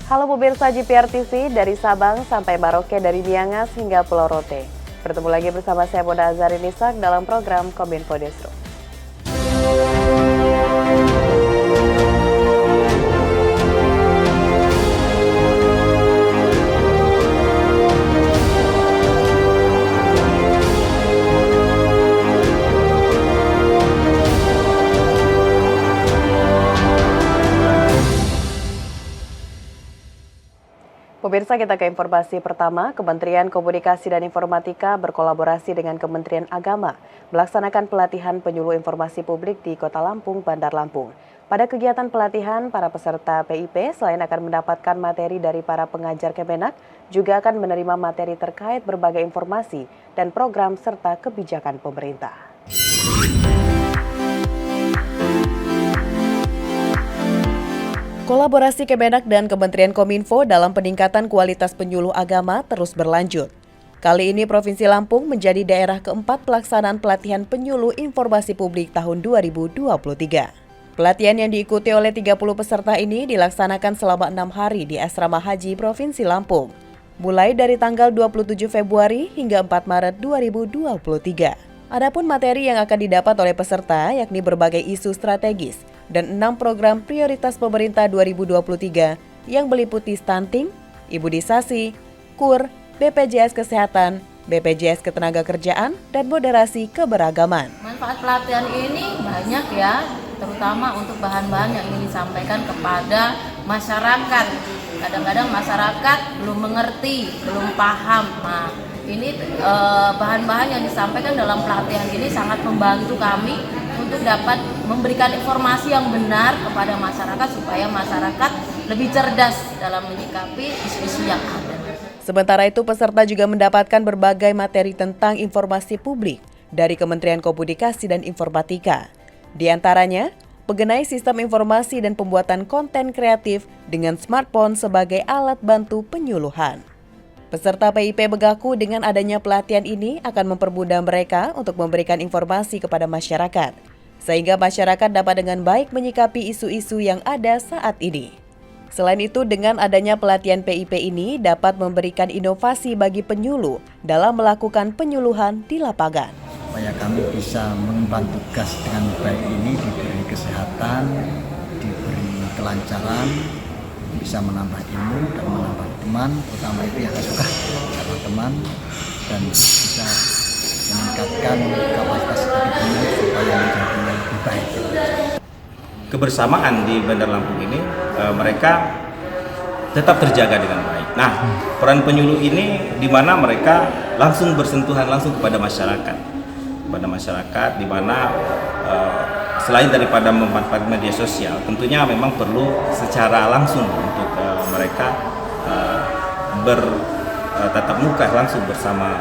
Halo pemirsa GPR TV, dari Sabang sampai Merauke, dari Miangas hingga Pulau Rote. Bertemu lagi bersama saya Moda Azari Nisak dalam program Kominfo Destro. Pemirsa, kita ke informasi pertama. Kementerian Komunikasi dan Informatika berkolaborasi dengan Kementerian Agama melaksanakan pelatihan penyuluh informasi publik di Kota Lampung, Bandar Lampung. Pada kegiatan pelatihan, para peserta PIP selain akan mendapatkan materi dari para pengajar Kemenak, juga akan menerima materi terkait berbagai informasi dan program serta kebijakan pemerintah. Kolaborasi Kemenak dan Kementerian Kominfo dalam peningkatan kualitas penyuluh agama terus berlanjut. Kali ini Provinsi Lampung menjadi daerah keempat pelaksanaan pelatihan penyuluh informasi publik tahun 2023. Pelatihan yang diikuti oleh 30 peserta ini dilaksanakan selama 6 hari di Asrama Haji Provinsi Lampung, mulai dari tanggal 27 Februari hingga 4 Maret 2023. Adapun materi yang akan didapat oleh peserta yakni berbagai isu strategis dan 6 program prioritas pemerintah 2023 yang meliputi stunting, imunisasi, KUR, BPJS Kesehatan, BPJS Ketenagakerjaan, dan moderasi keberagaman. Manfaat pelatihan ini banyak ya, terutama untuk bahan-bahan yang ingin disampaikan kepada masyarakat. Kadang-kadang masyarakat belum mengerti, belum paham. Nah, ini bahan-bahan yang disampaikan dalam pelatihan ini sangat membantu kami untuk dapat memberikan informasi yang benar kepada masyarakat supaya masyarakat lebih cerdas dalam menyikapi isu-isu yang ada. Sementara itu, peserta juga mendapatkan berbagai materi tentang informasi publik dari Kementerian Komunikasi dan Informatika. Di antaranya, mengenai sistem informasi dan pembuatan konten kreatif dengan smartphone sebagai alat bantu penyuluhan. Peserta PIP mengaku dengan adanya pelatihan ini akan mempermudah mereka untuk memberikan informasi kepada masyarakat, sehingga masyarakat dapat dengan baik menyikapi isu-isu yang ada saat ini. Selain itu, dengan adanya pelatihan PIP ini dapat memberikan inovasi bagi penyuluh dalam melakukan penyuluhan di lapangan. Supaya kami bisa mengemban tugas dengan baik ini, diberi kesehatan, diberi kelancaran, bisa menambah ilmu dan menambah teman, terutama itu yang suka menambah teman, dan bisa meningkatkan kapasitas dari penyuluh supaya menjadi lebih baik. Kebersamaan di Bandar Lampung ini mereka tetap terjaga dengan baik. Nah, peran penyuluh ini di mana mereka langsung bersentuhan langsung kepada masyarakat, di mana selain daripada memanfaatkan media sosial, tentunya memang perlu secara langsung untuk mereka bertatap muka langsung bersama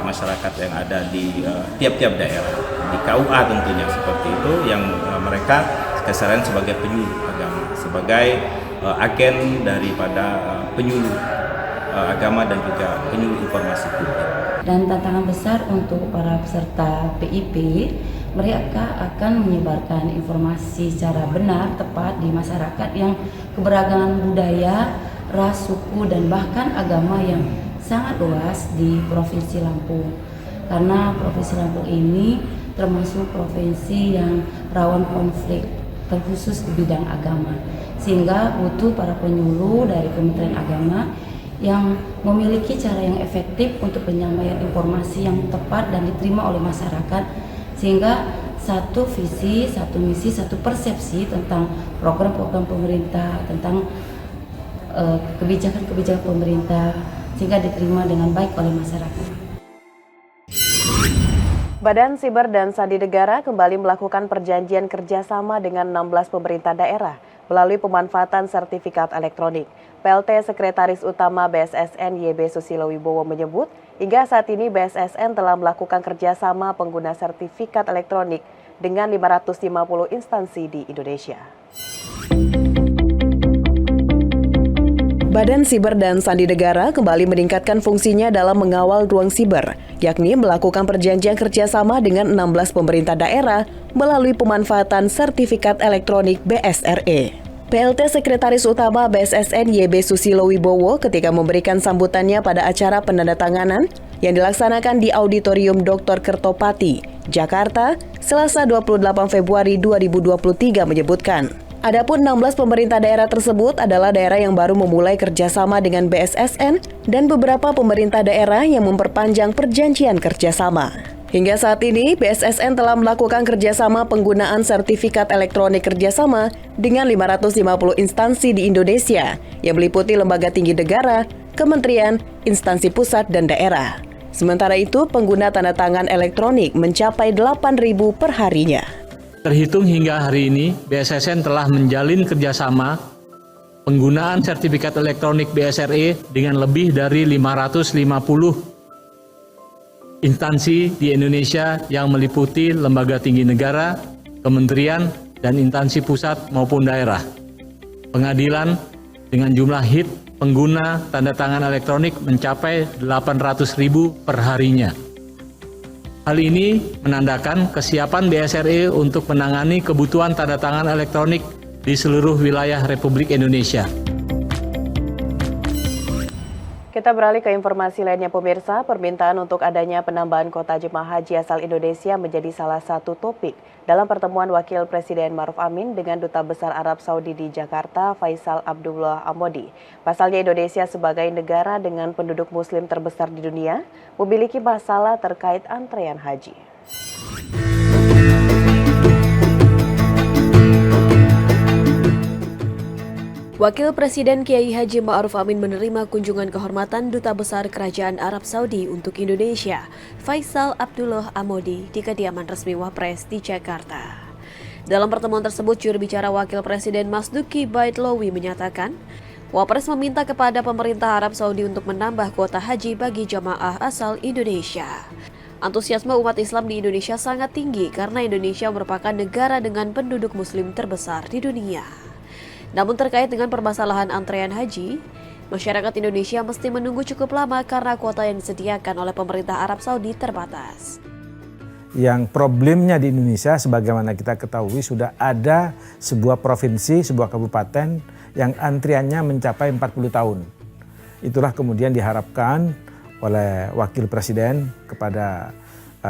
masyarakat yang ada di tiap-tiap daerah, di KUA tentunya seperti itu, yang mereka keseharian sebagai penyuluh agama, sebagai agen daripada penyuluh agama dan juga penyuluh informasi publik. Dan tantangan besar untuk para peserta PIP, mereka akan menyebarkan informasi secara benar, tepat di masyarakat yang keberagaman budaya, ras, suku, dan bahkan agama yang sangat luas di Provinsi Lampung. Karena Provinsi Lampung ini termasuk provinsi yang rawan konflik, terkhusus di bidang agama, sehingga butuh para penyuluh dari Kementerian Agama yang memiliki cara yang efektif untuk penyampaian informasi yang tepat dan diterima oleh masyarakat, sehingga satu visi, satu misi, satu persepsi tentang program-program pemerintah, tentang kebijakan-kebijakan pemerintah, sehingga diterima dengan baik oleh masyarakat. Badan Siber dan Sandi Negara kembali melakukan perjanjian kerjasama dengan 16 pemerintah daerah melalui pemanfaatan sertifikat elektronik. PLT Sekretaris Utama BSSN YB Susilo Wibowo menyebut, hingga saat ini BSSN telah melakukan kerjasama pengguna sertifikat elektronik dengan 550 instansi di Indonesia. Badan Siber dan Sandi Negara kembali meningkatkan fungsinya dalam mengawal ruang siber, yakni melakukan perjanjian kerjasama dengan 16 pemerintah daerah melalui pemanfaatan sertifikat elektronik BSRE. PLT Sekretaris Utama BSSN YB Susilo Wibowo ketika memberikan sambutannya pada acara penandatanganan yang dilaksanakan di Auditorium Dr. Kertopati, Jakarta, Selasa 28 Februari 2023 menyebutkan, adapun 16 pemerintah daerah tersebut adalah daerah yang baru memulai kerjasama dengan BSSN dan beberapa pemerintah daerah yang memperpanjang perjanjian kerjasama. Hingga saat ini, BSSN telah melakukan kerjasama penggunaan sertifikat elektronik kerjasama dengan 550 instansi di Indonesia yang meliputi lembaga tinggi negara, kementerian, instansi pusat, dan daerah. Sementara itu, pengguna tanda tangan elektronik mencapai 8.000 per harinya. Terhitung hingga hari ini, BSSN telah menjalin kerjasama penggunaan sertifikat elektronik BSRE dengan lebih dari 550 instansi di Indonesia yang meliputi lembaga tinggi negara, kementerian, dan instansi pusat maupun daerah. Pengadilan dengan jumlah hit pengguna tanda tangan elektronik mencapai 800.000 per harinya. Hal ini menandakan kesiapan BSRE untuk menangani kebutuhan tanda tangan elektronik di seluruh wilayah Republik Indonesia. Kita beralih ke informasi lainnya pemirsa, permintaan untuk adanya penambahan kuota jemaah haji asal Indonesia menjadi salah satu topik dalam pertemuan Wakil Presiden Ma'ruf Amin dengan Duta Besar Arab Saudi di Jakarta, Faisal Abdullah Amodi. Pasalnya Indonesia sebagai negara dengan penduduk muslim terbesar di dunia memiliki masalah terkait antrean haji. Wakil Presiden Kiai Haji Ma'ruf Amin menerima kunjungan kehormatan Duta Besar Kerajaan Arab Saudi untuk Indonesia, Faisal Abdullah Amodi, di kediaman resmi Wapres di Jakarta. Dalam pertemuan tersebut, juru bicara Wakil Presiden Masduki Baitlawi menyatakan, Wapres meminta kepada pemerintah Arab Saudi untuk menambah kuota haji bagi jamaah asal Indonesia. Antusiasme umat Islam di Indonesia sangat tinggi karena Indonesia merupakan negara dengan penduduk muslim terbesar di dunia. Namun terkait dengan permasalahan antrean haji, masyarakat Indonesia mesti menunggu cukup lama karena kuota yang disediakan oleh pemerintah Arab Saudi terbatas. Yang problemnya di Indonesia, sebagaimana kita ketahui, sudah ada sebuah provinsi, sebuah kabupaten yang antriannya mencapai 40 tahun. Itulah kemudian diharapkan oleh Wakil Presiden kepada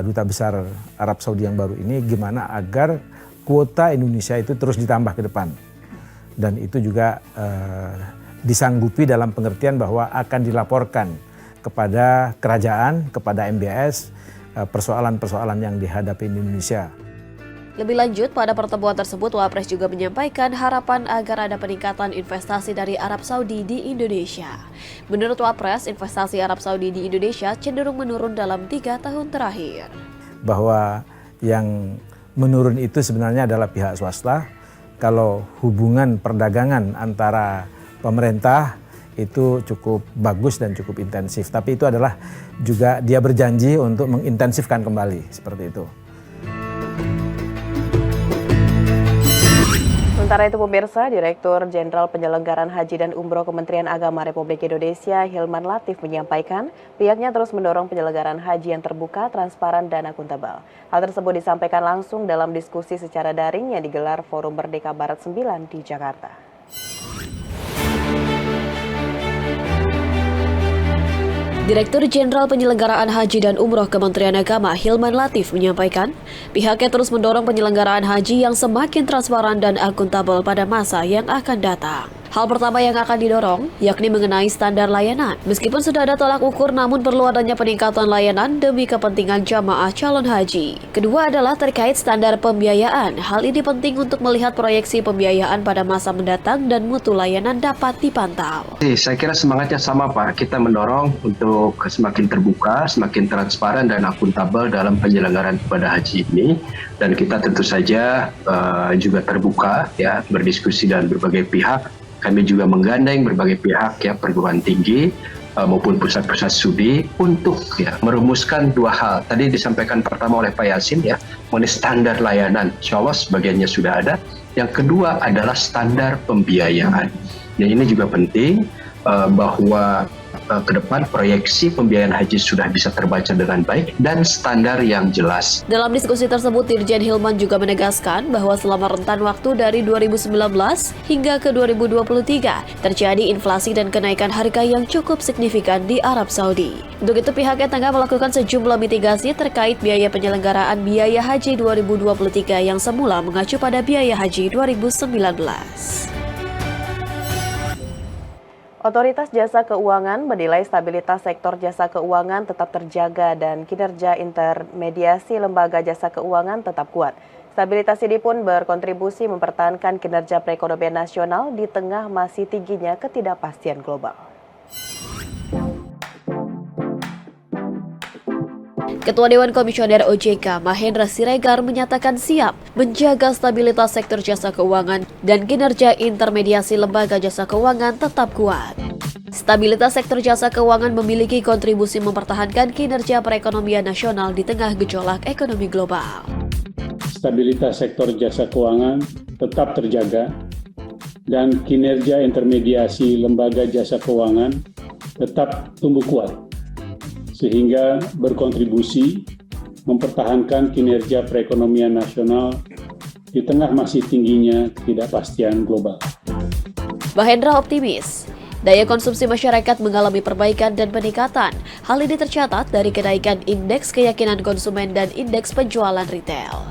Duta Besar Arab Saudi yang baru ini, gimana agar kuota Indonesia itu terus ditambah ke depan. Dan itu juga disanggupi dalam pengertian bahwa akan dilaporkan kepada kerajaan, kepada MBS, persoalan-persoalan yang dihadapi di Indonesia. Lebih lanjut, pada pertemuan tersebut Wapres juga menyampaikan harapan agar ada peningkatan investasi dari Arab Saudi di Indonesia. Menurut Wapres, investasi Arab Saudi di Indonesia cenderung menurun dalam 3 tahun terakhir. Bahwa yang menurun itu sebenarnya adalah pihak swasta. Kalau hubungan perdagangan antara pemerintah itu cukup bagus dan cukup intensif. Tapi itu adalah juga dia berjanji untuk mengintensifkan kembali, seperti itu. Sementara itu pemirsa, Direktur Jenderal Penyelenggaraan Haji dan Umroh Kementerian Agama Republik Indonesia Hilman Latif menyampaikan pihaknya terus mendorong penyelenggaraan haji yang terbuka, transparan, dan akuntabel. Hal tersebut disampaikan langsung dalam diskusi secara daring yang digelar Forum Merdeka Barat 9 di Jakarta. Direktur Jenderal Penyelenggaraan Haji dan Umroh Kementerian Agama Hilman Latif menyampaikan, pihaknya terus mendorong penyelenggaraan haji yang semakin transparan dan akuntabel pada masa yang akan datang. Hal pertama yang akan didorong, yakni mengenai standar layanan. Meskipun sudah ada tolak ukur, namun perlu adanya peningkatan layanan demi kepentingan jamaah calon haji. Kedua adalah terkait standar pembiayaan. Hal ini penting untuk melihat proyeksi pembiayaan pada masa mendatang dan mutu layanan dapat dipantau. Saya kira semangatnya sama Pak, kita mendorong untuk semakin terbuka, semakin transparan dan akuntabel dalam penyelenggaraan ibadah haji ini. Dan kita tentu saja juga terbuka ya, berdiskusi dengan berbagai pihak. Kami juga menggandeng berbagai pihak ya, perguruan tinggi maupun pusat-pusat studi untuk ya, merumuskan dua hal. Tadi disampaikan pertama oleh Pak Yasin ya, mengenai standar layanan. Insya Allah sebagiannya sudah ada. Yang kedua adalah standar pembiayaan. Dan ini juga penting bahwa ke depan proyeksi pembiayaan haji sudah bisa terbaca dengan baik dan standar yang jelas. Dalam diskusi tersebut, Dirjen Hilman juga menegaskan bahwa selama rentan waktu dari 2019 hingga ke 2023 terjadi inflasi dan kenaikan harga yang cukup signifikan di Arab Saudi. Untuk itu pihaknya tengah melakukan sejumlah mitigasi terkait biaya penyelenggaraan biaya haji 2023 yang semula mengacu pada biaya haji 2019. Otoritas Jasa Keuangan menilai stabilitas sektor jasa keuangan tetap terjaga dan kinerja intermediasi lembaga jasa keuangan tetap kuat. Stabilitas ini pun berkontribusi mempertahankan kinerja perekonomian nasional di tengah masih tingginya ketidakpastian global. Ketua Dewan Komisioner OJK, Mahendra Siregar, menyatakan siap menjaga stabilitas sektor jasa keuangan dan kinerja intermediasi lembaga jasa keuangan tetap kuat. Stabilitas sektor jasa keuangan memiliki kontribusi mempertahankan kinerja perekonomian nasional di tengah gejolak ekonomi global. Stabilitas sektor jasa keuangan tetap terjaga dan kinerja intermediasi lembaga jasa keuangan tetap tumbuh kuat, sehingga berkontribusi mempertahankan kinerja perekonomian nasional di tengah masih tingginya ketidakpastian global. Mahendra optimis, daya konsumsi masyarakat mengalami perbaikan dan peningkatan. Hal ini tercatat dari kenaikan indeks keyakinan konsumen dan indeks penjualan retail.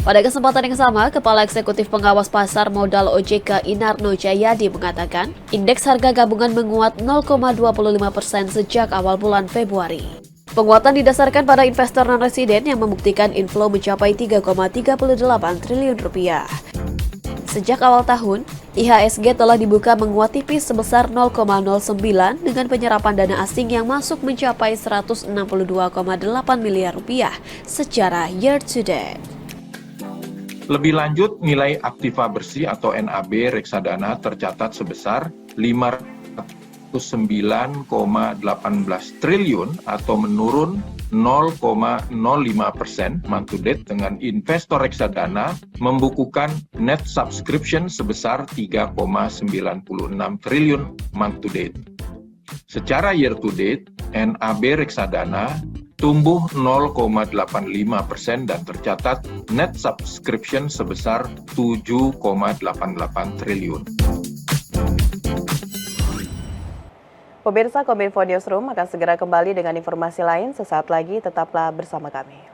Pada kesempatan yang sama, Kepala Eksekutif Pengawas Pasar Modal OJK Inarno Jayadi mengatakan, indeks harga gabungan menguat 0,25% sejak awal bulan Februari. Penguatan didasarkan pada investor non-residen yang membuktikan inflow mencapai 3,38 triliun rupiah. Sejak awal tahun, IHSG telah dibuka menguat tipis sebesar 0,09 dengan penyerapan dana asing yang masuk mencapai 162,8 miliar rupiah secara year to date. Lebih lanjut, nilai aktiva bersih atau NAB reksadana tercatat sebesar 509,18 triliun atau menurun 0,05% month to date, dengan investor reksadana membukukan net subscription sebesar 3,96 triliun month to date. Secara year to date, NAB reksadana tumbuh 0,85% dan tercatat net subscription sebesar 7,88 triliun. Pemirsa, Kominfo Newsroom akan segera kembali dengan informasi lain. Sesaat lagi tetaplah bersama kami.